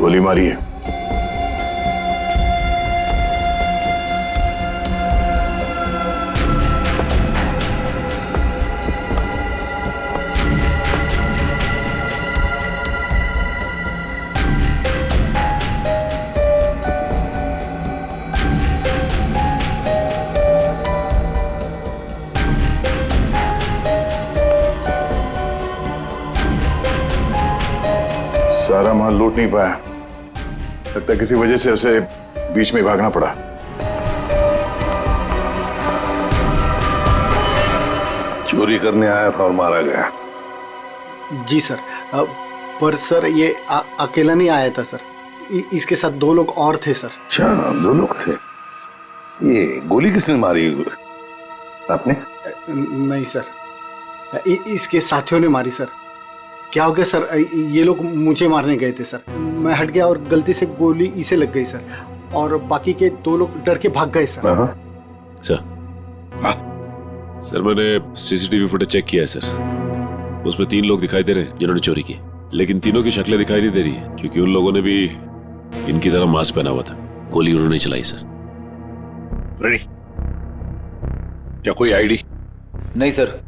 गोली मारी है। सारा माल लूट नहीं पाया, लगता है किसी वजह से उसे बीच में भागना पड़ा। चोरी करने आया था और मारा गया। जी सर, पर सर ये अकेला नहीं आया था सर, इसके साथ 2 लोग और थे सर। अच्छा, 2 लोग थे। ये गोली किसने मारी? आपने? नहीं सर, इसके साथियों ने मारी सर। क्या हो गया सर, ये लोग मुझे मारने गए थे सर, मैं हट गया और गलती से गोली इसे लग गई सर, और बाकी के 2 लोग डर के भाग गए सर। सर मैंने सीसीटीवी फुटेज चेक किया है सर, उसमें 3 लोग दिखाई दे रहे हैं जिन्होंने चोरी की, लेकिन तीनों की शक्लें दिखाई नहीं दे रही है क्योंकि उन लोगों ने भी इनकी तरह मास्क पहना हुआ था। गोली उन्होंने चलाई सर। रेडी? क्या कोई आईडी? नहीं सर,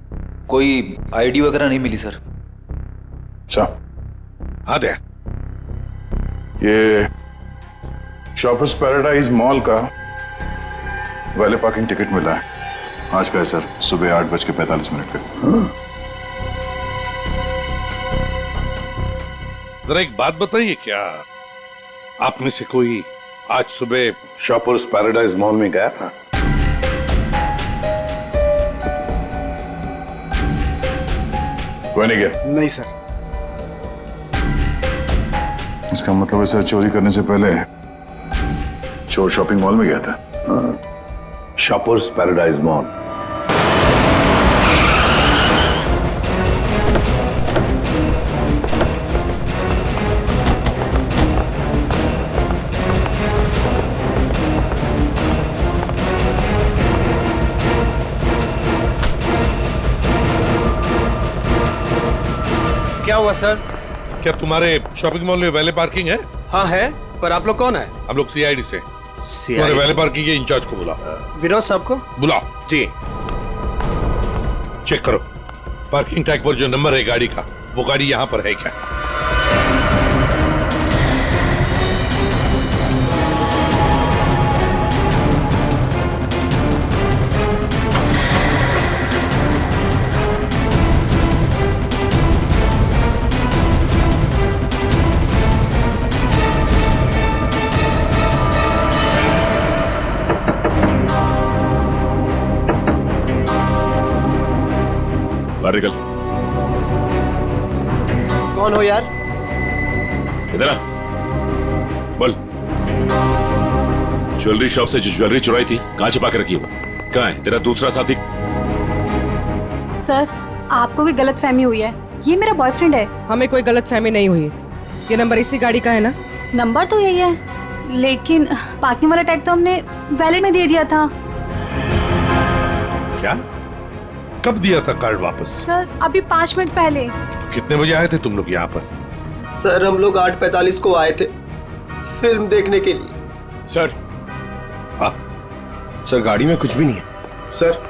कोई आईडी वगैरह नहीं मिली सर। अच्छा, हाँ दे। ये शॉपर्स पैराडाइज मॉल का वैले पार्किंग टिकट मिला है आज का है सर, सुबह 8:45 पे। जरा एक बात बताइए, क्या आप में से कोई आज सुबह शॉपर्स पैराडाइज मॉल में गया था? कोई नहीं गया? नहीं सर। इसका मतलब है सर चोरी करने से पहले चोर शॉपिंग मॉल में गया था। Shoppers paradise mall. क्या हुआ सर? क्या तुम्हारे शॉपिंग मॉल में वैले पार्किंग है? हाँ है, पर आप लोग कौन है? हम लोग सीआईडी से। तुम्हारे वैले पार्किंग के इंचार्ज को बुला। विनोद साहब को बुलाओ जी। चेक करो पार्किंग टैग पर जो नंबर है गाड़ी का, वो गाड़ी यहाँ पर है क्या? बाहर निकल। कौन हो यार? इधर आ, बोल। ज्वेलरी शॉप से जो ज्वेलरी चुराई थी कहाँ छिपा के रखी हो? कहाँ है तेरा दूसरा साथी? सर, आपको कोई गलतफहमी हुई है, ये मेरा बॉयफ्रेंड है। हमें कोई गलतफहमी नहीं हुई। ये नंबर इसी गाड़ी का है ना? नंबर तो यही है, लेकिन पार्किंग वाला टैग तो हमने वैलेट में दे दिया था। क्या? कब दिया था कार्ड वापस? सर अभी 5 मिनट पहले। कितने बजे आए थे तुम लोग यहाँ पर? सर हम लोग 8:45 को आए थे फिल्म देखने के लिए। सर, हाँ सर गाड़ी में कुछ भी नहीं है। सर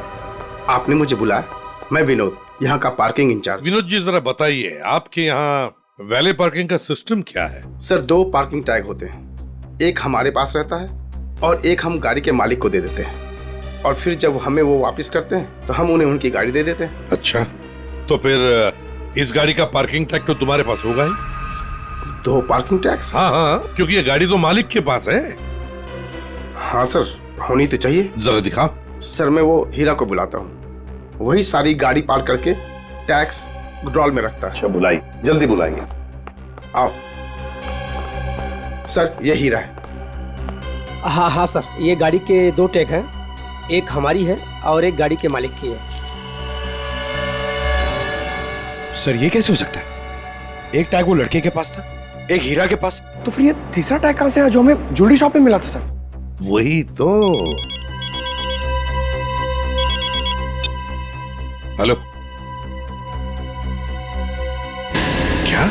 आपने मुझे बुलाया, मैं विनोद, यहाँ का पार्किंग इंचार्ज। विनोद जी जरा बताइए, आपके यहाँ वैले पार्किंग का सिस्टम क्या है? सर 2 पार्किंग टैग होते हैं, एक हमारे पास रहता है और एक हम गाड़ी के मालिक को दे देते हैं, और फिर जब हमें वो वापस करते हैं तो हम उन्हें उनकी गाड़ी दे देते हैं। अच्छा, तो फिर इस गाड़ी का पार्किंग टैग तो तुम्हारे पास होगा ही? 2 पार्किंग टैक्स? हाँ हाँ, क्योंकि ये गाड़ी तो मालिक के पास है। हाँ सर, होनी तो चाहिए। जरा दिखाओ। सर मैं वो हीरा को बुलाता हूँ, वही सारी गाड़ी पार्क करके टैक्स ड्रॉल में रखता है। अच्छा बुलाई, जल्दी बुलाइए। आओ सर, ये हीरा है। हाँ हाँ सर, ये गाड़ी के 2 टैग हैं, एक हमारी है और एक गाड़ी के मालिक की है। सर ये कैसे हो सकता है? एक टैग वो लड़के के पास था, एक हीरा के पास, तो फिर ये तीसरा टैग कहां से आया जो हमें ज्वेलरी शॉप में मिला था? सर वही तो। हेलो, क्या?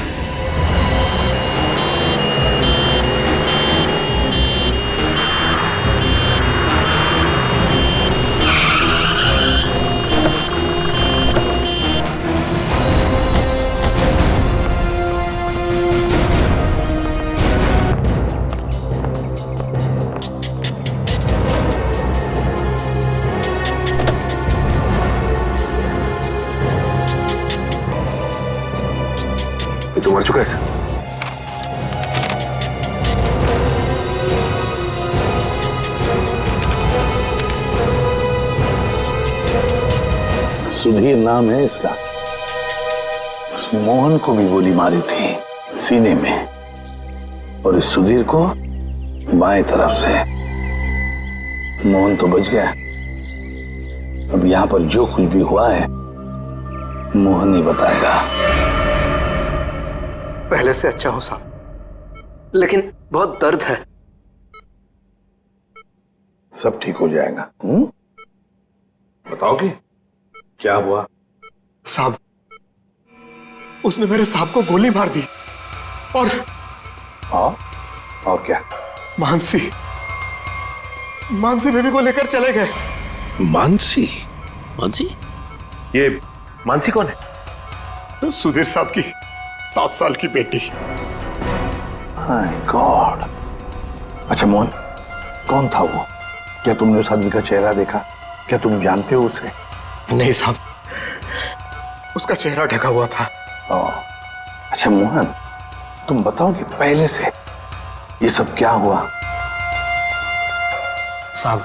सुधीर नाम है इसका। उस मोहन को भी गोली मारी थी सीने में, और इस सुधीर को बाएं तरफ से। मोहन तो बच गया। अब यहां पर जो कुछ भी हुआ है मोहन ही बताएगा। पहले से अच्छा हूं साहब, लेकिन बहुत दर्द है। सब ठीक हो जाएगा। बताओगे क्या हुआ? साहब, उसने मेरे साहब को गोली मार दी और क्या? मानसी बेबी को लेकर चले गए। मानसी? मानसी? ये मानसी कौन है? सुधीर साहब की 7 साल की बेटी। My God. अच्छा मोहन, कौन था वो? क्या तुमने उस आदमी का चेहरा देखा? क्या तुम जानते हो उसे? नहीं साहब, उसका चेहरा ढका हुआ था। अच्छा मोहन, तुम बताओगे पहले से ये सब क्या हुआ? साहब,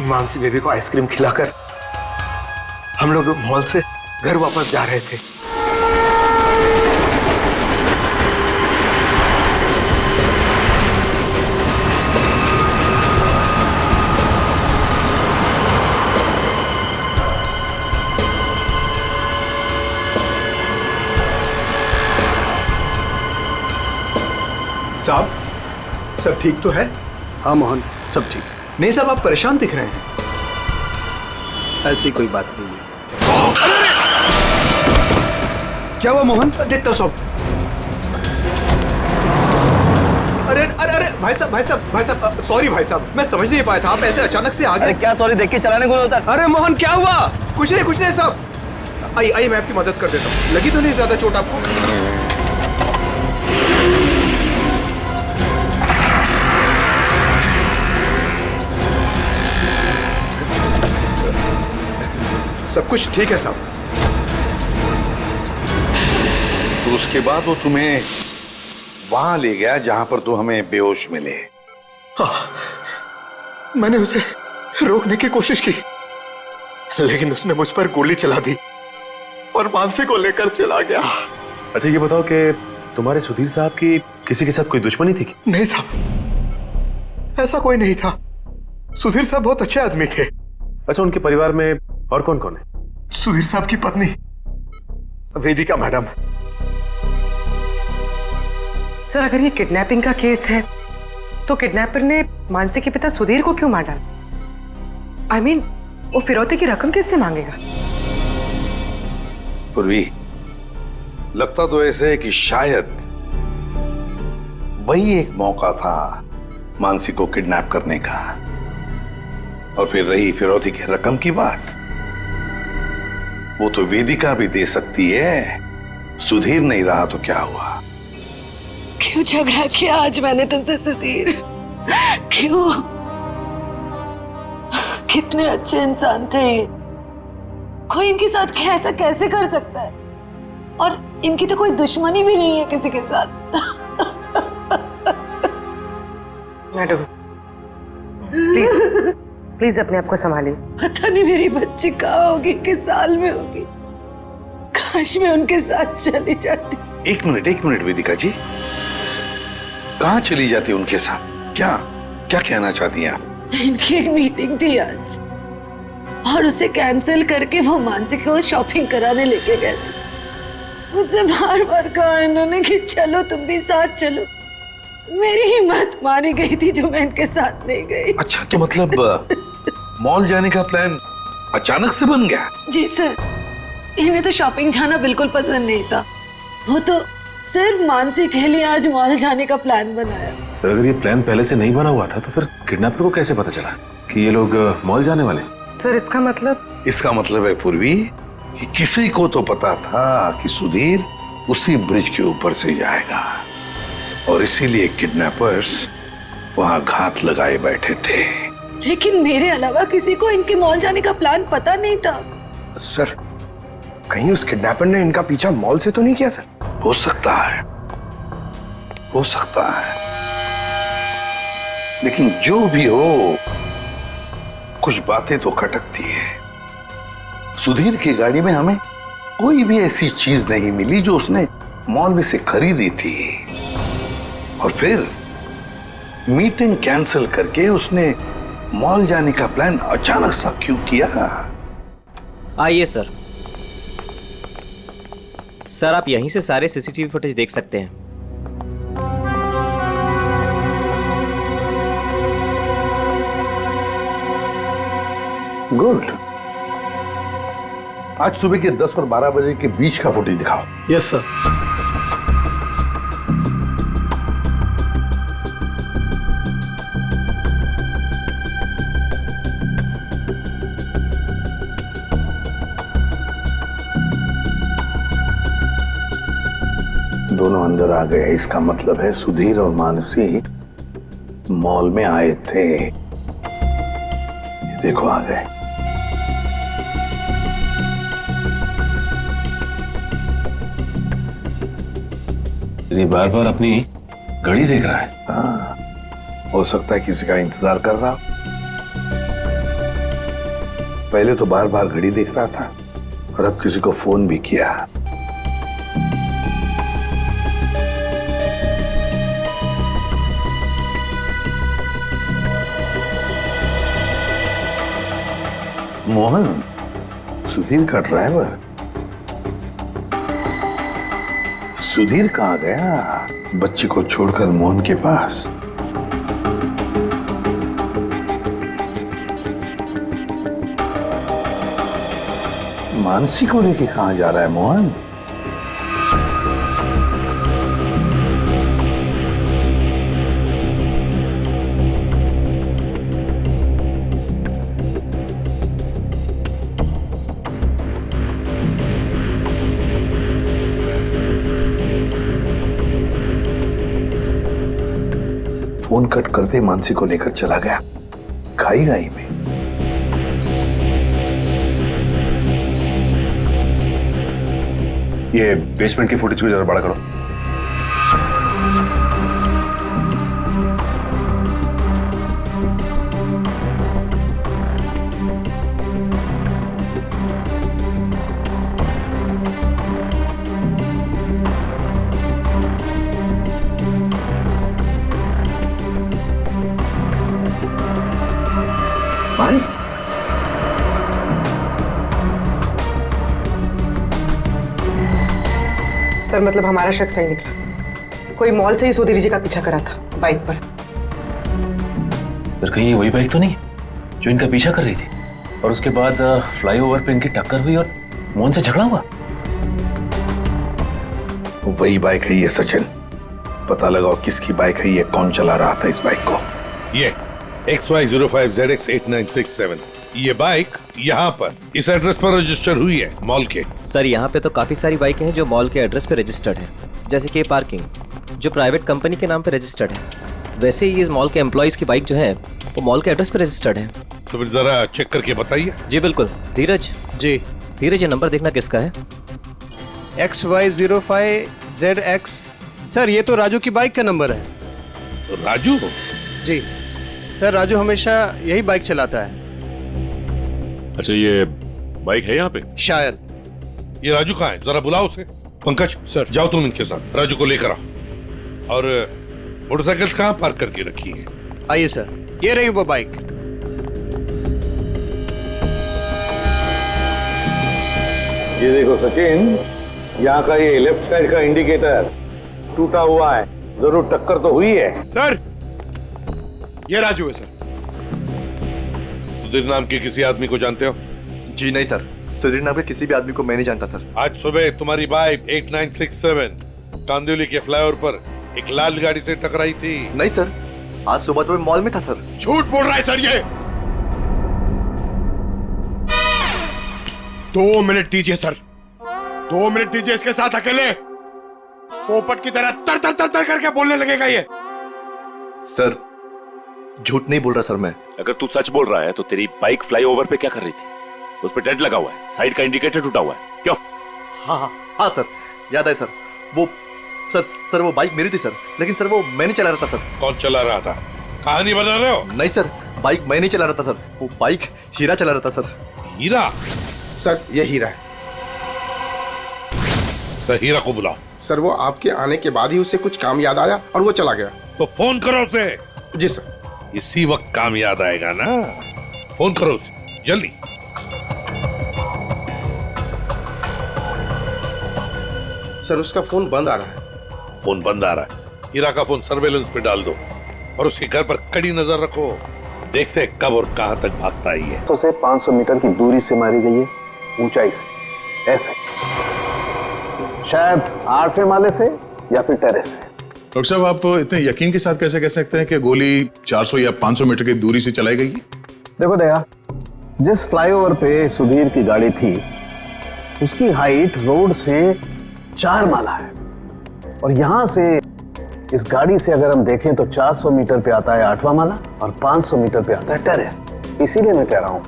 मानसी बेबी को आइसक्रीम खिलाकर हम लोग मॉल से घर वापस जा रहे थे। साहब, सब ठीक तो है? हाँ मोहन, सब ठीक। नहीं साहब, आप परेशान दिख रहे हैं। ऐसी कोई बात नहीं है। क्या हुआ मोहन? देखता हूँ साहब। अरे अरे अरे भाई साहब, सॉरी भाई साहब, मैं समझ नहीं पाया था, आप ऐसे अचानक से आ गए। क्या सॉरी देख के चलाने को होता? अरे मोहन, क्या हुआ? कुछ नहीं साहब। आइए मैं आपकी मदद कर देता हूँ। लगी तो नहीं ज्यादा चोट आपको? सब कुछ ठीक है साहब। तो उसके बाद वो तुम्हें वहां ले गया जहां पर तू हमें बेहोश मिले। हाँ, मैंने उसे रोकने की कोशिश की, लेकिन उसने मुझ पर गोली चला दी और मानसी को लेकर चला गया। अच्छा ये बताओ कि तुम्हारे सुधीर साहब की किसी के साथ कोई दुश्मनी थी? नहीं साहब, ऐसा कोई नहीं था। सुधीर साहब बहुत अच्छे आदमी थे। अच्छा, उनके परिवार में और कौन कौन है? सुधीर साहब की पत्नी वेदिका मैडम। सर, अगर ये किडनैपिंग का केस है तो किडनैपर ने मानसी के पिता सुधीर को क्यों मार डाला? I mean, वो फिरौती की रकम किससे मांगेगा? पूर्वी, लगता तो ऐसे है कि शायद वही एक मौका था मानसी को किडनैप करने का। और फिर रही फिरौती की रकम की बात, वो तो वेदिका भी दे सकती है। सुधीर नहीं रहा तो क्या हुआ? क्यों झगड़ा किया आज मैंने तुमसे सुधीर? क्यों? कितने अच्छे इंसान थे ये। कोई इनके साथ ऐसा कैसे कर सकता है? और इनकी तो कोई दुश्मनी भी नहीं है किसी के साथ। मैडम, प्लीज अपने आप को संभालिए। पता नहीं मेरी बच्ची कहाँ होगी, किस साल में होगी। काश मैं उनके साथ चली जाती। एक मिनट वेदिका जी, कहाँ चली जाती उनके साथ? क्या कहना चाहती हैं आप? इनकी एक मीटिंग थी आज और उसे कैंसिल करके वो मानसी को शॉपिंग कराने लेके गए थे। मुझसे बार कहा इन्होंने कि चलो तुम भी साथ चलो। मेरी हिम्मत मारी गई थी जो मैं इनके साथ नहीं गई। अच्छा, तो मतलब मॉल जाने का प्लान अचानक से बन गया? जी सर, इन्हें तो शॉपिंग जाना बिल्कुल पसंद नहीं था। वो तो सिर्फ मानसी के लिए आज मॉल जाने का प्लान बनाया। सर, अगर ये प्लान पहले से नहीं बना हुआ था तो फिर किडनैपर को कैसे पता चला कि ये लोग मॉल जाने वाले? सर, इसका मतलब है पूर्वी कि किसी को तो पता था कि सुधीर उसी ब्रिज के ऊपर से जाएगा, और इसीलिए किडनैपर्स वहां घात लगाए बैठे थे। लेकिन मेरे अलावा किसी को इनके मॉल जाने का प्लान पता नहीं था। सर, कहीं उस किडनैपर ने इनका पीछा मॉल से तो नहीं किया? सर, हो सकता है, लेकिन जो भी हो, कुछ बातें तो खटकती है। सुधीर की गाड़ी में हमें कोई भी ऐसी चीज नहीं मिली जो उसने मॉल में से खरीदी थी। और फिर मीटिंग कैंसिल करके उसने मॉल जाने का प्लान अचानक सा क्यों किया? आइए सर। सर आप यहीं से सारे सीसीटीवी फुटेज देख सकते हैं। गुड। आज सुबह के 10 और 12 बजे के बीच का फुटेज दिखाओ। Yes sir. दोनों अंदर आ गए, इसका मतलब है सुधीर और मानसी मॉल में आए थे। ये देखो आ गए। ये बार बार अपनी घड़ी देख रहा है। हाँ, हो सकता है किसी का इंतजार कर रहा। पहले तो बार बार घड़ी देख रहा था और अब किसी को फोन भी किया। मोहन, सुधीर का ड्राइवर। सुधीर कहाँ गया? बच्ची को छोड़कर मोहन के पास। मानसी को लेके कहाँ जा रहा है मोहन? फोन कट करते मानसी को लेकर चला गया खाई गाई में। ये बेसमेंट की फुटेज को जरा बड़ा करो। सर मतलब हमारा शक सही निकला। कोई मॉल से ही सुधीर जी का पीछा करा था बाइक पर। पर कहीं ये वही बाइक तो नहीं जो इनका पीछा कर रही थी और उसके बाद फ्लाईओवर पे इनकी टक्कर हुई और मोहन से झगड़ा हुआ? वही बाइक है ये सचिन। पता लगाओ किसकी बाइक है ये, कौन चला रहा था इस बाइक को। ये XY05ZX8967 ये बाइक यहाँ पर इस एड्रेस पर रजिस्टर हुई है मॉल के। सर यहाँ पे तो काफी सारी बाइकें हैं जो मॉल के एड्रेस पे रजिस्टर्ड है, जैसे कि पार्किंग जो प्राइवेट कंपनी के नाम पे रजिस्टर्ड है। वैसे ही इस मॉल के एम्प्लॉइज की बाइक जो है वो मॉल के एड्रेस पे रजिस्टर्ड है। तो फिर जरा चेक करके बताइए। जी बिल्कुल। धीरज जी। धीरज ये नंबर देखना किसका है? XY05ZX। सर ये तो राजू की बाइक का नंबर है। राजू? जी सर, राजू हमेशा यही बाइक चलाता है। अच्छा ये बाइक है यहाँ पे? शायद। ये राजू कहाँ है? जरा बुलाओ उसे। पंकज सर जाओ तुम इनके साथ, राजू को लेकर आओ। और मोटरसाइकिल्स कहाँ पार्क करके रखी है? आइए सर, ये रही वो बाइक। ये देखो सचिन, यहाँ का ये लेफ्ट साइड का इंडिकेटर टूटा हुआ है। जरूर टक्कर तो हुई है। सर ये राजू है सर। सुधीर नाम के किसी आदमी को जानते हो? जी नहीं सर, सुधीर नाम के किसी भी आदमी को मैं नहीं जानता सर। आज सुबह तुम्हारी बाइक 8967 कांदिवली के फ्लाईओवर पर एक लाल गाड़ी से टकराई थी। नहीं सर, आज सुबह तो मैं मॉल में था सर। झूठ बोल रहा है सर ये। 2 मिनट दीजिए सर, 2 मिनट दीजिए। इसके साथ अकेले पोपट की तरह तर तर तर तर करके बोलने लगेगा ये। सर झूठ नहीं बोल रहा सर मैं। अगर तू सच बोल रहा है तो तेरी बाइक फ्लाईओवर पे क्या कर रही थी? उस पे डेंट लगा हुआ है, साइड का इंडिकेटर टूटा हुआ है। क्यों? हाँ सर, याद है सर। वो सर वो बाइक मेरी थी सर, लेकिन सर वो मैं नहीं चला रहा था सर। कौन चला रहा था? कहानी बना रहे हो? नहीं सर, बाइक मैं नहीं चला रहा था सर, वो बाइक हीरा चला रहा था सर। हीरा? सर ये हीरा है। तो हीरा को बुलाओ। सर वो आपके आने के बाद ही उसे कुछ काम याद आया और वो चला गया। तो फोन करो उसे। जी सर। इसी वक्त काम याद आएगा ना, फोन करो उसे जल्दी। सर उसका फोन बंद आ रहा है। फोन बंद आ रहा है। हीरा का फोन सर्वेलेंस पे डाल दो और उसके घर पर कड़ी नजर रखो। देखते हैं कब और कहां तक भागता ही है। तो से 500 मीटर की दूरी से मारी गई है, ऊंचाई से, ऐसे शायद 8वें माले से या फिर टेरेस से। डॉक्टर साहब आप इतने यकीन के साथ कैसे कह सकते हैं कि गोली 400 या 500 मीटर की दूरी से चलाई गई है? देखो दया, जिस फ्लाईओवर पे सुधीर की गाड़ी थी उसकी हाइट रोड से 4 माला है और यहां से इस गाड़ी से अगर हम देखें तो 400 मीटर पे आता है 8वां माला और 500 मीटर पे आता है टेरेस। इसीलिए मैं कह रहा हूं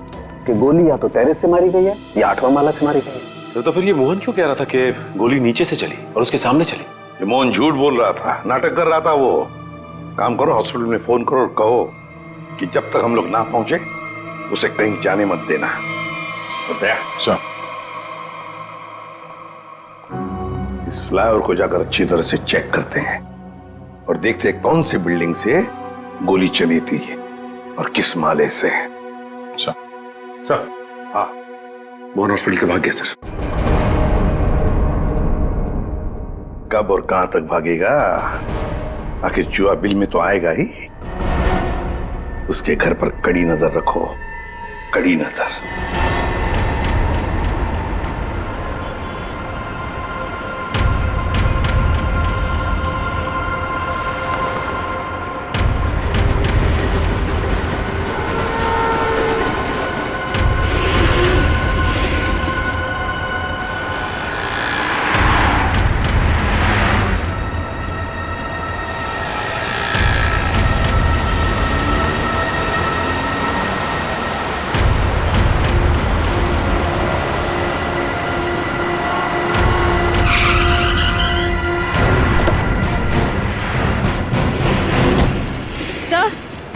कि गोली या तो टेरेस से मारी गई है या 8वां माला से मारी गई है। तो फिर ये मोहन क्यों कह रहा था कि गोली नीचे से चली और उसके सामने चली? ये मोहन झूठ बोल रहा था, नाटक कर रहा था वो। काम करो, हॉस्पिटल में फोन करो और कहो कि जब तक हम लोग ना पहुंचे उसे कहीं जाने मत देना। बताया सर। इस फ्लाईओवर को जाकर अच्छी तरह से चेक करते हैं और देखते हैं कौन सी बिल्डिंग से गोली चली थी और किस माले से। सर। हाँ, मोहन हॉस्पिटल से भाग गया सर। कब और कहां तक भागेगा? आखिर जुआ बिल में तो आएगा ही। उसके घर पर कड़ी नजर रखो, कड़ी नजर।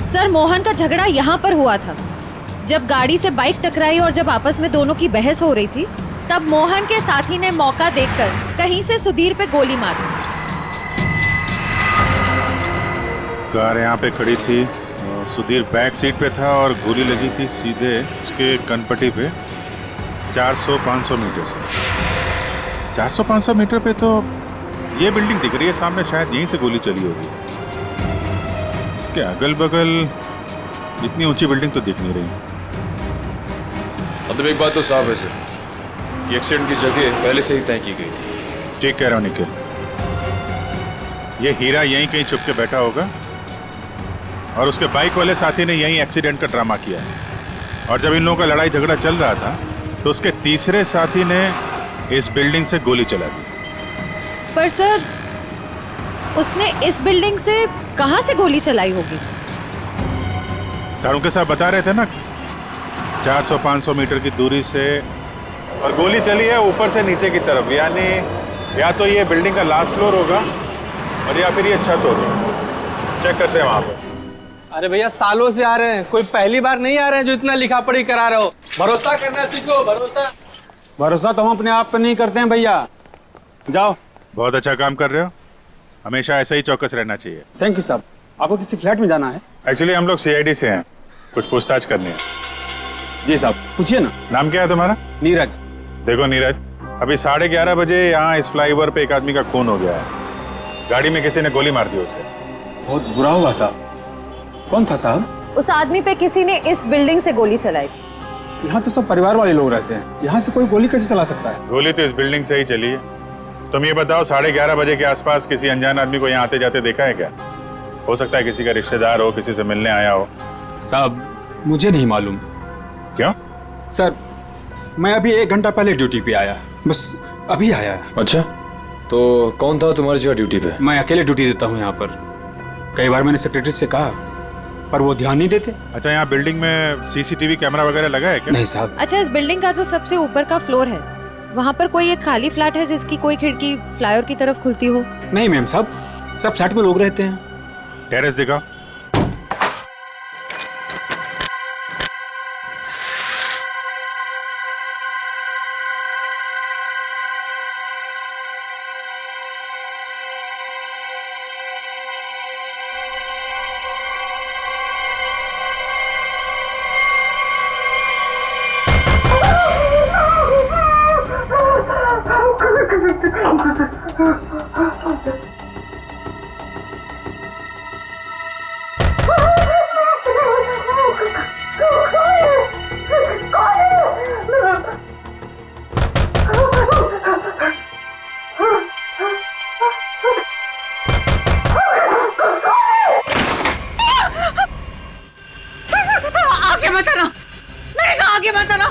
सर मोहन का झगड़ा यहाँ पर हुआ था। जब गाड़ी से बाइक टकराई और जब आपस में दोनों की बहस हो रही थी तब मोहन के साथी ने मौका देखकर कहीं से सुधीर पे गोली मार दी। कार यहाँ पे खड़ी थी और सुधीर बैक सीट पे था और गोली लगी थी सीधे उसके कनपट्टी पे 400-500 मीटर से। 400-500 मीटर पे तो ये बिल्डिंग दिख रही है सामने, शायद यहीं से गोली चली होगी। इसके अगल बगल इतनी ऊंची बिल्डिंग तो दिख नहीं रही। मतलब एक बात तो साफ है सर, ये एक्सीडेंट की जगह पहले से ही तय की गई थी। ठीक कह रहा हूँ निखिल, ये हीरा यहीं कहीं छुप के बैठा होगा और उसके बाइक वाले साथी ने यहीं एक्सीडेंट का ड्रामा किया है। और जब इन लोगों का लड़ाई झगड़ा चल रहा था तो उसके तीसरे साथी ने इस बिल्डिंग से गोली चला दी। पर सर उसने इस बिल्डिंग से कहां से गोली चलाई होगी? सारों के साथ बता रहे थे ना 400-500 मीटर की दूरी से, और गोली चली है ऊपर से नीचे की तरफ, यानी या तो ये बिल्डिंग का लास्ट फ्लोर होगा और या फिर ये छत होगी। चेक करते हैं वहां पर। अरे भैया सालों से आ रहे हैं, कोई पहली बार नहीं आ रहे हैं जो इतना लिखा पढ़ी करा रहे हो। भरोसा करना सीखो। भरोसा तो हम अपने आप पे नहीं करते हैं भैया। जाओ। बहुत अच्छा काम कर रहे हो, हमेशा ऐसा ही चौकस रहना चाहिए। थैंक यू साहब। आपको किसी फ्लैट में जाना है? एक्चुअली हम लोग CID से हैं, कुछ पूछताछ करनी है। जी साहब पूछिए ना। नाम क्या है तुम्हारा? नीरज। देखो नीरज, अभी 11:30 बजे यहाँ इस फ्लाईओवर पे एक आदमी का खून हो गया है। गाड़ी में किसी ने गोली मार दी उसे। बहुत बुरा हुआ साहब। कौन था साहब? उस आदमी पे किसी ने इस बिल्डिंग से गोली चलाई। यहाँ तो सब परिवार वाले लोग रहते हैं, यहाँ से कोई गोली कैसे चला सकता है? गोली तो इस बिल्डिंग से ही चली है। तुम ये बताओ 11:30 बजे के आसपास किसी अनजान आदमी को यहाँ आते जाते देखा है क्या? हो सकता है किसी का रिश्तेदार हो, किसी से मिलने आया हो। साहब मुझे नहीं मालूम। क्यों? सर मैं अभी 1 घंटा पहले ड्यूटी पे आया, बस अभी आया। अच्छा, तो कौन था तुम्हारी जगह ड्यूटी पे? मैं अकेले ड्यूटी देता हूँ यहाँ पर। कई बार मैंने सेक्रेटरी से कहा पर वो ध्यान नहीं देते। अच्छा, यहाँ बिल्डिंग में CCTV कैमरा वगैरह लगा है क्या? नहीं साहब। अच्छा, इस बिल्डिंग का जो सबसे ऊपर का फ्लोर है वहाँ पर कोई एक खाली फ्लैट है जिसकी कोई खिड़की फ्लाईओवर की तरफ खुलती हो? नहीं मैम साहब, सब फ्लैट में लोग रहते हैं। टेरेस दिखाओ। आगे मत आना, मैंने कहा आगे मत आना,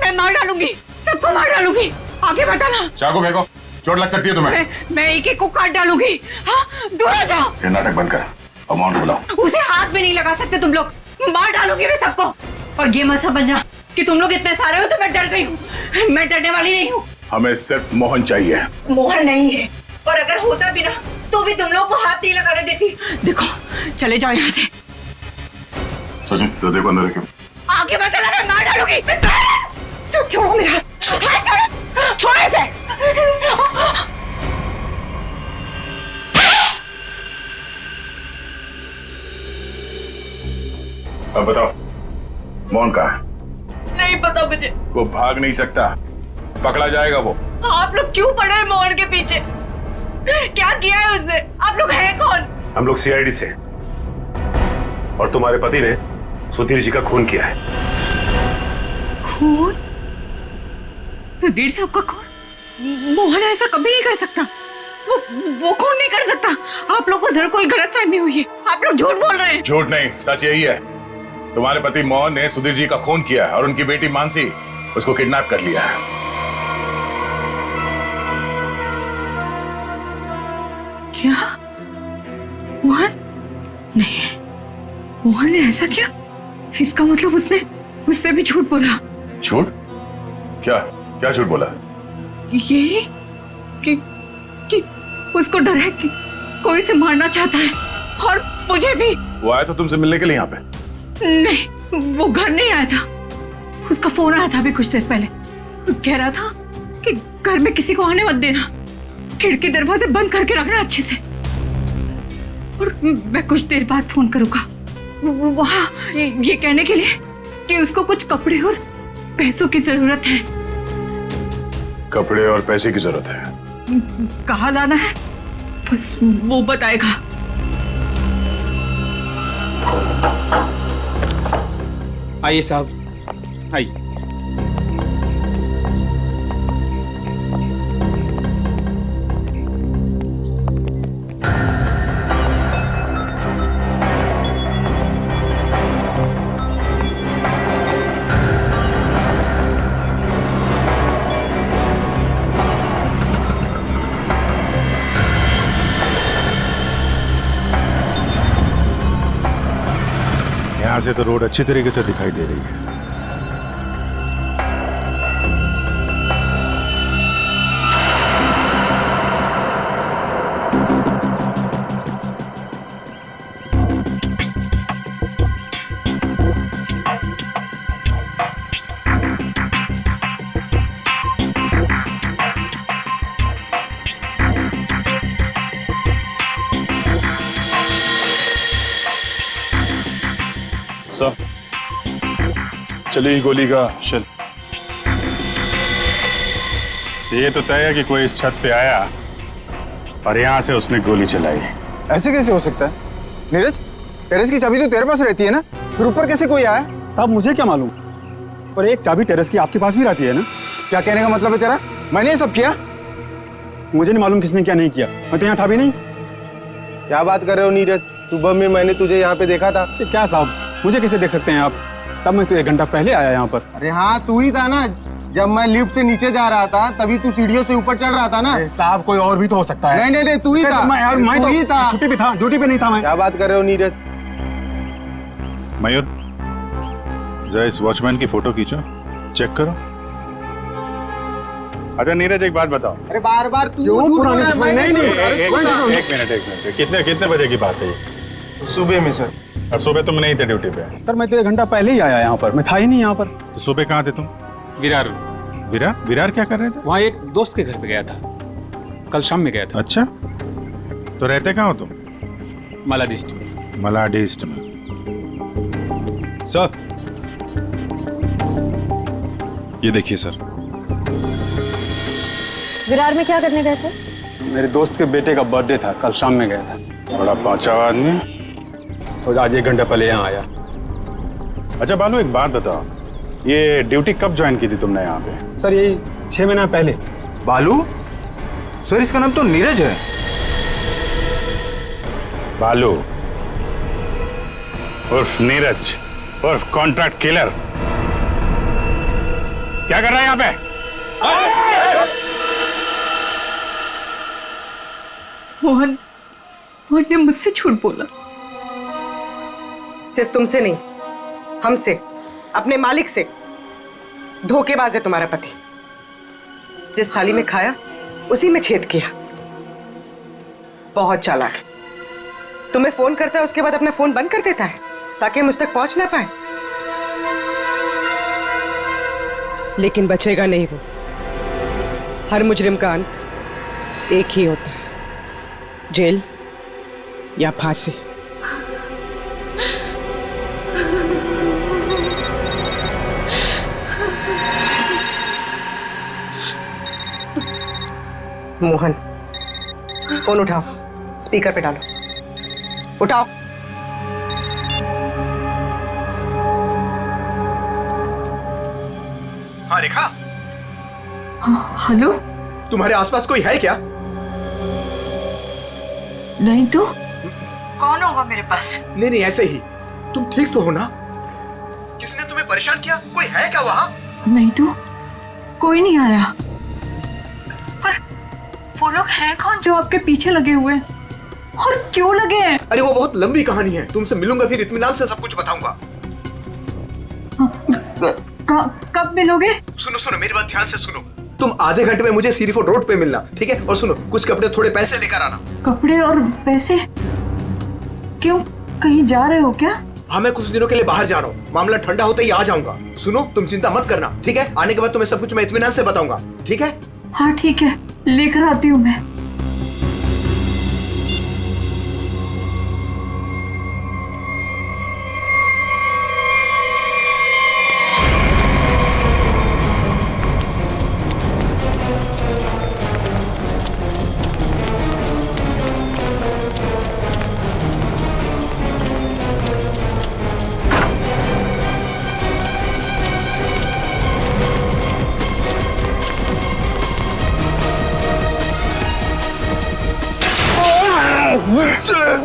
मैं मार डालूंगी, सबको मार डालूंगी, आगे मत आना। चाकू फेंको, चोट लग सकती है तुम्हें। मैं एक एक को काट डालूंगी। हाँ, दूर हो जाओ। ये नाटक बंद कर, अमाउंट बुलाओ। उसे हाथ भी नहीं लगा सकते तुम लोग, मार डालूंगी मैं सबको। और ये मत समझना कि तुम लोग इतने सारे हो तो मैं डर गई हूँ, मैं डरने वाली नहीं हूँ। हमें सिर्फ मोहन चाहिए। मोहन नहीं है, और अगर होता भी ना तो भी तुम लोग को हाथ नहीं लगाने देती। देखो, चले जाओ यहाँ से। सचिन, तो देखो अंदर रखो। आगे मत आना, मैं मार डालूंगी। छोड़ो मेरा हाथ, छोड़ो, छोड़ो इसे। अब बताओ, मोहन कहाँ है? नहीं पता मुझे। वो भाग नहीं सकता, पकड़ा जाएगा वो। आप लोग क्यों पड़े हैं मोहन के पीछे? क्या किया है उसने? आप लोग हैं कौन? हम लोग सीआईडी से, और तुम्हारे पति ने सुधीर जी का खून किया है। खून? सुधीर साहब का खून? मोहन ऐसा कभी नहीं कर सकता, वो खून नहीं कर सकता। आप लोग को जरूर कोई गलतफहमी हुई है, आप लोग झूठ बोल रहे हैं। झूठ नहीं, सच यही है। तुम्हारे पति मोहन ने सुधीर जी का खून किया है और उनकी बेटी मानसी उसको किडनैप कर लिया है। क्या? मोहन? नहीं, मोहन ने ऐसा किया? इसका मतलब उसने उससे भी झूठ बोला। झूठ? क्या क्या झूठ बोला? यही कि उसको डर है कि कोई से मारना चाहता है, और मुझे भी। वो आया था तुमसे मिलने के लिए यहाँ पे? नहीं, वो घर नहीं आया था। उसका फोन आया था अभी कुछ देर पहले। वो कह रहा था कि घर में किसी को आने मत देना, खिड़की दरवाजे बंद करके रखना अच्छे से, और मैं कुछ देर बाद फोन करूंगा वहाँ ये कहने के लिए कि उसको कुछ कपड़े और पैसों की जरूरत है। कपड़े और पैसे की जरूरत है? कहाँ लाना है बस वो बताएगा। आइए साहब, आइए। यहाँ से तो रोड अच्छी तरीके से दिखाई दे रही है। सर, चली गोली का शेल। ये तो तय है कि कोई इस छत पे आया और यहाँ से उसने गोली चलाई। ऐसे कैसे हो सकता है? नीरज, टेरेस की चाबी तो तेरे पास रहती है ना, फिर ऊपर कैसे कोई आया? साहब मुझे क्या मालूम, पर एक चाबी टेरेस की आपके पास भी रहती है ना। क्या कहने का मतलब है तेरा? मैंने ये सब किया? मुझे नहीं मालूम किसने क्या नहीं किया, मैं तो यहाँ था भी नहीं। क्या बात कर रहे हो नीरज? सुबह में मैंने तुझे यहाँ पे देखा था। क्या साहब, मुझे कैसे देख सकते हैं आप? साहब मैं तो 1 घंटा पहले आया यहाँ पर। अरे हाँ, तू ही था ना। जब मैं लिफ्ट से नीचे जा रहा था तभी तू सीढ़ियों से ऊपर चढ़ रहा था ना। साहब कोई और भी तो हो सकता है। नहीं, तू ही था। मैं तू ही था। छुट्टी पे था, ड्यूटी पे नहीं था मैं। क्या बात कर रहे हो नीरज? मयूर, जरा इस वॉचमैन की फोटो खींचो, चेक करो। अच्छा नीरज, एक बात बताओ। अरे बार बार तू एक मिनट, कितने बजे की बात है ये? सुबह में सर। और सुबह तुम नहीं थे ड्यूटी पे? सर मैं तो 1 घंटा पहले ही आया यहाँ पर, मैं था ही नहीं यहाँ पर। तो सुबह कहाँ थे तुम? विरार। विरार क्या कर रहे थे? वहाँ एक दोस्त के घर पे गया था, कल शाम में गया था। अच्छा, तो रहते कहाँ हो तुम? मलाडिस्ट। मलाडिस्ट में। सर, ये देखिए सर, विरार में क्या करने गए थे? मेरे दोस्त के बेटे का बर्थडे था, कल शाम में गया था। बड़ा पांचा आदमी। तो आज 1 घंटा पहले यहाँ आया। अच्छा बालू, एक बात बताओ, ये ड्यूटी कब ज्वाइन की थी तुमने यहाँ पे? सर ये 6 महीना पहले। बालू? सर इसका नाम तो नीरज है। बालू उर्फ नीरज उर्फ कॉन्ट्रैक्ट किलर, क्या कर रहा है यहाँ पे? मोहन ने मुझसे झूठ बोला। सिर्फ तुमसे नहीं, हमसे, अपने मालिक से। धोखेबाज है तुम्हारा पति। जिस थाली में खाया उसी में छेद किया। बहुत चालाक है। तुम्हें फोन करता है, उसके बाद अपना फोन बंद कर देता है ताकि मुझ तक पहुंच ना पाए। लेकिन बचेगा नहीं वो। हर मुजरिम का अंत एक ही होता है, जेल या फांसी। मोहन, फोन उठाओ, स्पीकर पे डालो। उठाओ। हाँ रेखा। हेलो, तुम्हारे आसपास कोई है क्या? नहीं तो कौन होगा मेरे पास? नहीं नहीं, ऐसे ही। तुम ठीक तो हो ना? किसने तुम्हें परेशान किया? कोई है क्या वहाँ? नहीं तो कोई नहीं आया। पर वो लोग हैं कौन जो आपके पीछे लगे हुए हैं? और क्यों लगे हैं? अरे वो बहुत लंबी कहानी है, तुमसे मिलूंगा फिर इत्मीनान से सब कुछ बताऊंगा। कब मिलोगे? सुनो सुनो, मेरी बात ध्यान से सुनो। तुम आधे घंटे में मुझे सीरीफोर्ड रोड पे मिलना, ठीक है? और सुनो, कुछ कपड़े थोड़े पैसे लेकर आना। कपड़े और पैसे? क्यों, कहीं जा रहे हो क्या? हाँ, मैं कुछ दिनों के लिए बाहर जा रहा हूँ। मामला ठंडा होते ही आ जाऊंगा। सुनो, तुम चिंता मत करना, ठीक है? आने के बाद तुम्हें सब कुछ मैं इत्मीनान से बताऊंगा, ठीक है? हाँ ठीक है, लेकर आती हूँ मैं।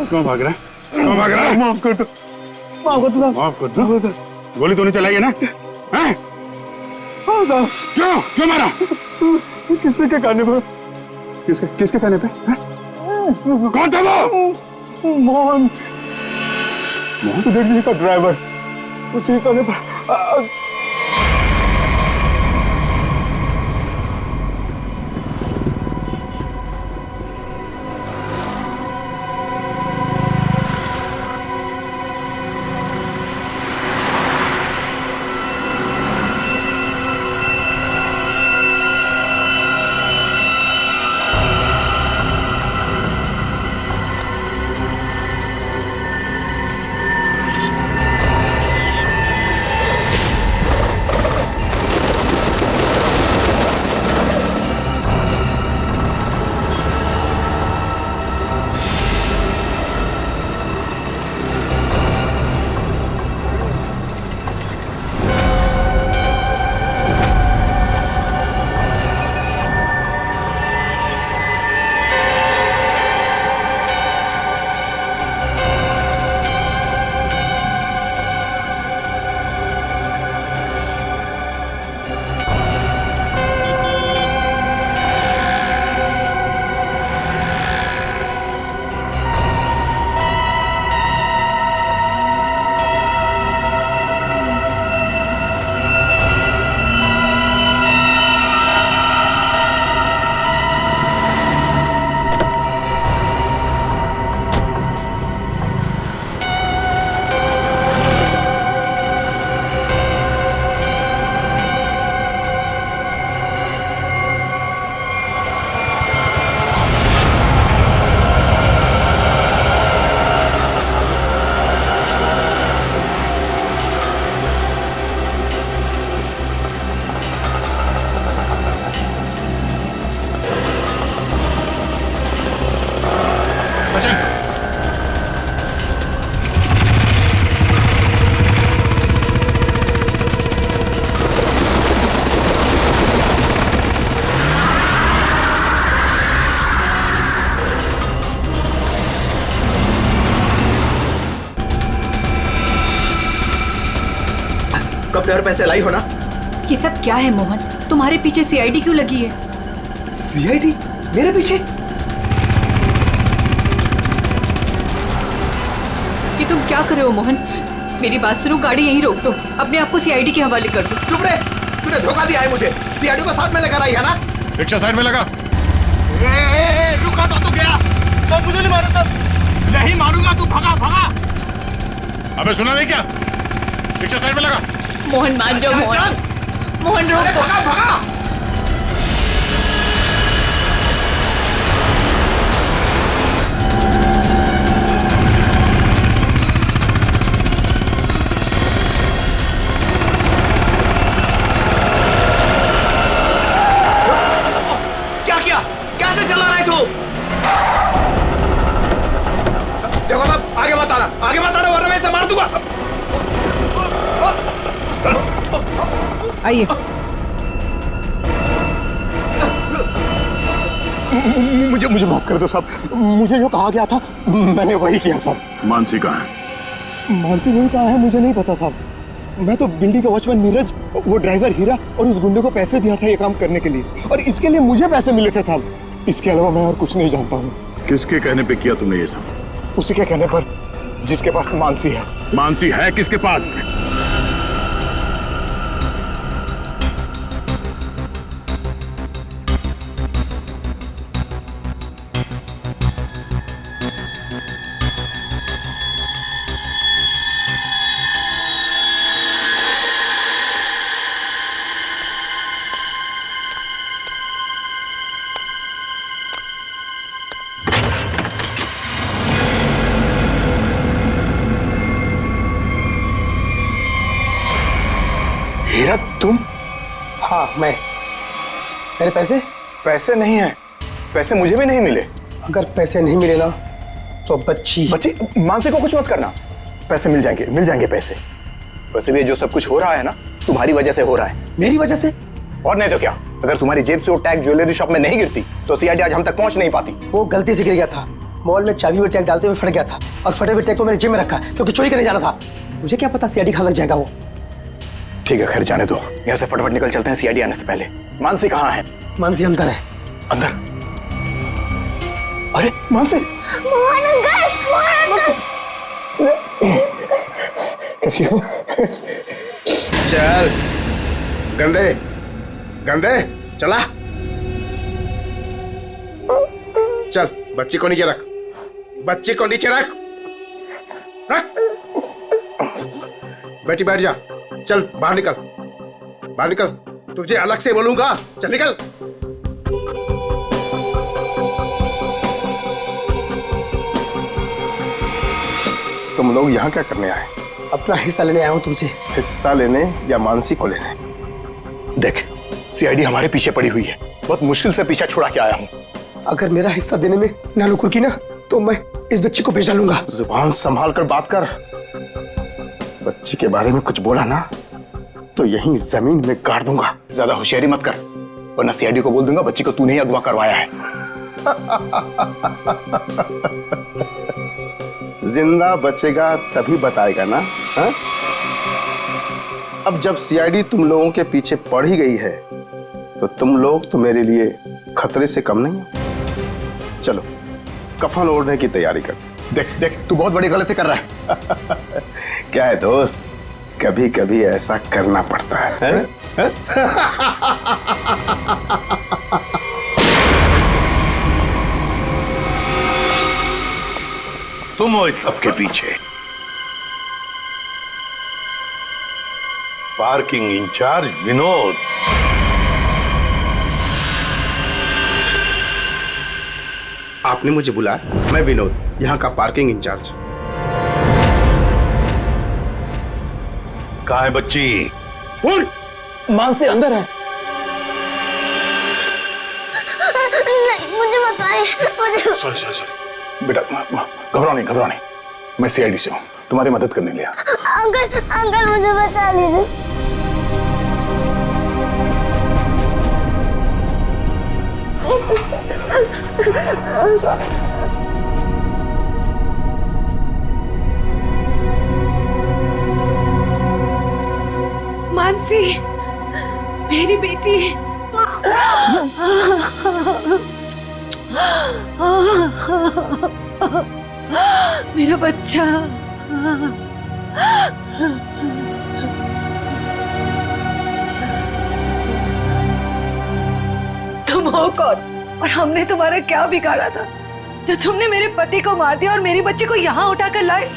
क्यों भाग रहा है? क्यों भाग रहा है? माफ कर दो, माफ कर दो। गोली तो नहीं चलाई है ना? हैं? हाँ साहब। क्यों क्यों मारा? किसी के कहने पर। किसके कहने पे? कौन था वो? मोहन, सुधीर जी का ड्राइवर। उसी कहने पर। कपड़े और पैसे लाई हो ना? ये सब क्या है मोहन? तुम्हारे पीछे सीआईडी क्यों लगी है? सीआईडी मेरे पीछे? ये तुम क्या कर रहे हो मोहन? मेरी बात सुनो, गाड़ी यहीं रोक दो, अपने आप को सीआईडी के हवाले कर दो। चुप रहे, तूने धोखा दिया है मुझे। सीआईडी को साथ में लेकर आई है ना? रिक्शा साइड में लगा। रुका तो तू गया। सब मुझे नहीं मारो, सब नहीं मारूंगा, तू भगा भगा। अबे सुना नहीं क्या? रिक्शा साइड में लगा। मोहन मान जाओ मोहन, मोहन रोक दो। भगा भगा। क्या किया? कैसे चला रहा है तू? देखो साहब, आगे मत आना, आगे मत आना, वरना मैं इसे मार दूंगा। आइए। मुझे माफ कर दो साहब, मुझे जो कहा गया था मैंने वही किया साहब। मानसी कहाँ है? मानसी नहीं कहा है, मुझे नहीं पता साहब। मैं तो बिल्डिंग का वॉचमैन नीरज, वो ड्राइवर हीरा और उस गुंडे को पैसे दिया था ये काम करने के लिए, और इसके लिए मुझे पैसे मिले थे साहब। इसके अलावा मैं और कुछ नहीं जानता हूँ। किसके कहने पे किया तुमने ये सब? उसी के कहने पर, जिसके पास मानसी है। मानसी है किसके पास? हीरा तुम? हाँ मैं। मेरे पैसे? पैसे नहीं है, पैसे मुझे भी नहीं मिले। अगर पैसे नहीं मिले ना तो बच्ची मानसी को कुछ मत करना, पैसे मिल जाएंगे पैसे। वैसे भी जो सब कुछ हो रहा है ना, तुम्हारी वजह से हो रहा है। मेरी वजह से? और नहीं तो क्या, अगर तुम्हारी जेब से वो टैग ज्वेलरी शॉप में नहीं गिरती तो सीआईडी आज हम तक पहुंच नहीं पाती। वो गलती से गिर गया था, मॉल में चाबी में टैग डालते हुए फट गया था, और फटे हुए टैग को मैंने जेब में रखा क्योंकि चोरी करने जाना था। मुझे क्या पता सीआईडी कहाँ लग जाएगा वो। ठीक है, खैर जाने दो, यहाँ से फटाफट निकल चलते हैं सीआईडी आने से पहले। मानसी कहाँ है? मानसी अंदर है। अंदर? अरे मानसी! कैसी हो? चल गंदे गंदे, चला चल, बच्ची को नीचे रख, बच्ची को नीचे रख, रख। बेटी बैठ जा, चल बाहर निकल, बाहर निकल, तुझे अलग से बोलूंगा, चल निकल। तुम लोग यहाँ क्या करने आए? अपना हिस्सा लेने आया हूँ तुमसे। हिस्सा लेने या मानसी को लेने? देख, सीआईडी हमारे पीछे पड़ी हुई है, बहुत मुश्किल से पीछा छुड़ा के आया हूँ। अगर मेरा हिस्सा देने में नानुकुर की ना तो मैं इस बच्ची को बेच डालूंगा। जुबान संभाल कर बात कर, बच्ची के बारे में कुछ बोला ना तो यहीं जमीन में गाड़ दूंगा। ज्यादा होशियारी मत कर, वरना सीआईडी को बोल दूंगा बच्ची को तूने ही अगवा करवाया है। जिंदा बचेगा तभी बताएगा ना, हा? अब जब सीआईडी तुम लोगों के पीछे पड़ ही गई है तो तुम लोग तो मेरे लिए खतरे से कम नहीं हो। चलो कफन ओढ़ने की तैयारी कर। देख देख, तू बहुत बड़ी गलती कर रहा है। क्या है दोस्त, कभी कभी ऐसा करना पड़ता है? तुम हो इस सबके पीछे? Parking incharge Vinod. आपने मुझे बुलाया? मैं विनोद, यहाँ का पार्किंग इंचार्ज। कहाँ है बच्ची? मानसी अंदर है। नहीं, मुझे बताइए, मुझे। सॉरी बेटा, घबराओ नहीं, मैं सीआईडी से हूँ, तुम्हारी मदद करने लिया। अंकल मुझे बता लीजिए। बेटी। मेरा बच्चा। तुम हो कौन और हमने तुम्हारा क्या बिगाड़ा था जो तुमने मेरे पति को मार दिया और मेरी बच्ची को यहाँ उठा कर लाए?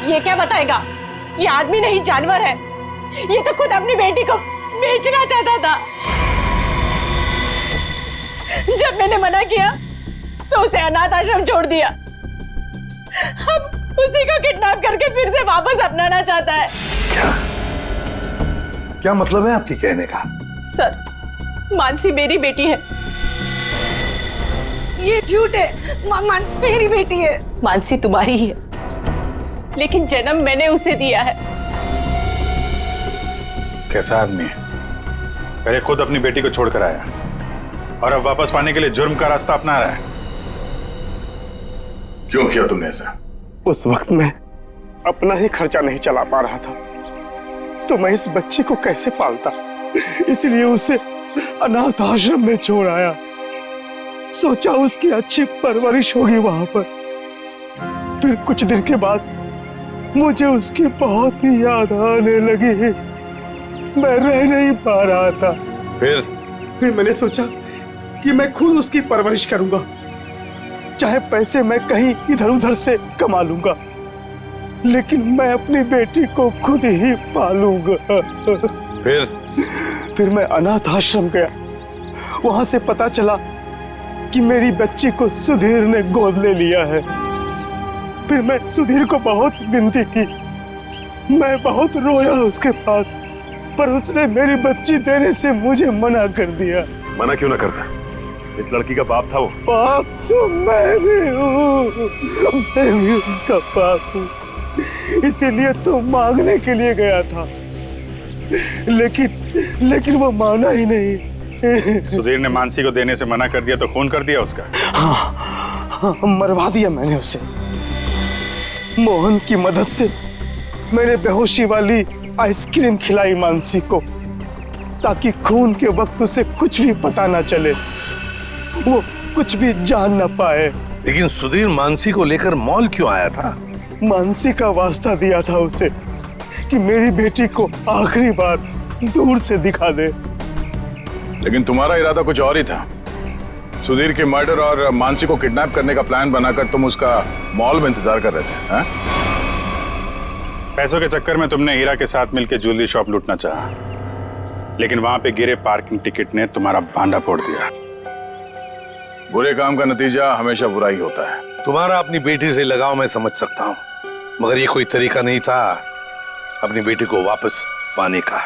ये क्या बताएगा? ये आदमी नहीं जानवर है। ये तो खुद अपनी बेटी को बेचना चाहता था। जब मैंने मना किया तो उसे अनाथ आश्रम छोड़ दिया। अब उसी को किडनैप करके फिर से वापस अपनाना चाहता है। क्या मतलब है आपके कहने का? सर, मानसी मेरी बेटी है। ये झूठ है। मानसी मेरी बेटी है। मानसी तुम्हारी ही है, लेकिन जन्म मैंने उसे दिया है। कैसा आदमी है? पहले खुद अपनी बेटी को छोड़कर आया और अब वापस पाने के लिए जुर्म का रास्ता अपना रहा है। क्यों किया तुमने ऐसा? उस वक्त मैं अपना ही खर्चा नहीं चला पा रहा था, तो मैं इस बच्चे को कैसे पालता, इसलिए उसे अनाथ आश्रम में छोड़ आया। सोचा उसकी अच्छी परवरिश होगी वहां पर। फिर कुछ दिन के बाद मुझे उसकी बहुत ही याद आने लगी। मैं रह नहीं पा रहा था। फिर मैंने सोचा कि मैं खुद उसकी परवरिश करूंगा, चाहे पैसे मैं कहीं इधर उधर से कमा लूंगा, लेकिन मैं अपनी बेटी को खुद ही पालूंगा। फिर मैं अनाथ आश्रम गया। वहां से पता चला कि मेरी बच्ची को सुधीर ने गोद ले लिया है। फिर मैं सुधीर को बहुत विनती की, मैं बहुत रोया उसके पास, पर उसने मेरी बच्ची देने से मुझे मना कर दिया। मना क्यों ना करता? इस लड़की का बाप था वो। बाप तो मैं भी हूँ, मैं भी उसका बाप हूँ, इसीलिए तो मांगने के लिए गया था, लेकिन वो माना ही नहीं। सुधीर ने मानसी को देने से मना कर दिया तो खून कर दिया उसका? हाँ, मरवा दिया मैंने उसे। मोहन की मदद से मैंने बेहोशी वाली आइसक्रीम खिलाई मानसी को, ताकि खून के वक्त उसे कुछ भी पता ना चले, वो कुछ भी जान ना पाए। लेकिन सुधीर मानसी को लेकर मॉल क्यों आया था? मानसी का वास्ता दिया था उसे कि मेरी बेटी को आखिरी बार दूर से दिखा दे। लेकिन तुम्हारा इरादा कुछ और ही था। सुधीर के मर्डर और मानसी को किडनैप करने का प्लान बनाकर तुम उसका मॉल में इंतजार कर रहे थे, हैं? पैसों के चक्कर में तुमने हीरा के साथ मिलकर ज्वेलरी शॉप लूटना चाहा, लेकिन वहां पे गिरे पार्किंग टिकट ने तुम्हारा भांडा फोड़ दिया। बुरे काम का नतीजा हमेशा बुरा ही होता है। तुम्हारा अपनी बेटी से लगाव मैं समझ सकता हूँ, मगर ये कोई तरीका नहीं था अपनी बेटी को वापस पाने का।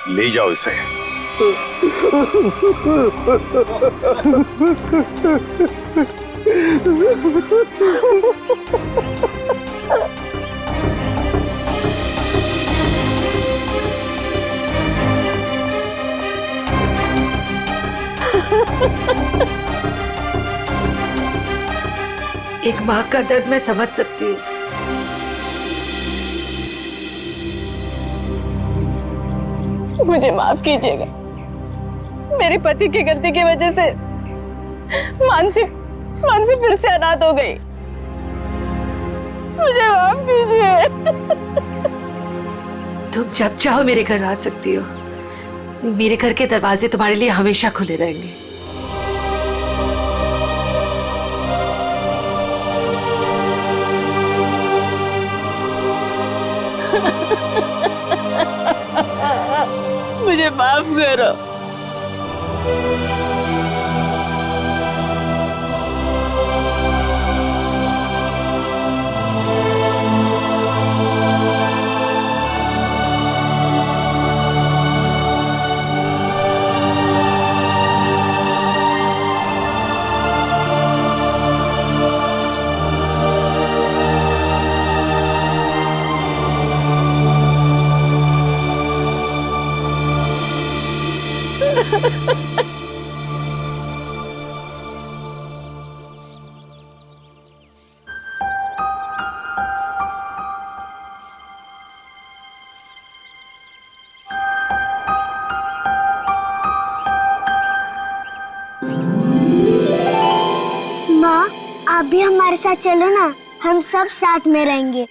ले जाओ इसे। एक माँ का दर्द मैं समझ सकती हूँ। मुझे माफ कीजिएगा, मेरे पति की गलती की वजह से मानसी फिर से अनाथ हो गई। मुझे माफ कीजिए। तुम जब चाहो मेरे घर आ सकती हो। मेरे घर के दरवाजे तुम्हारे लिए हमेशा खुले रहेंगे। मुझे माफ करो। साथ चलो ना, हम सब साथ में रहेंगे।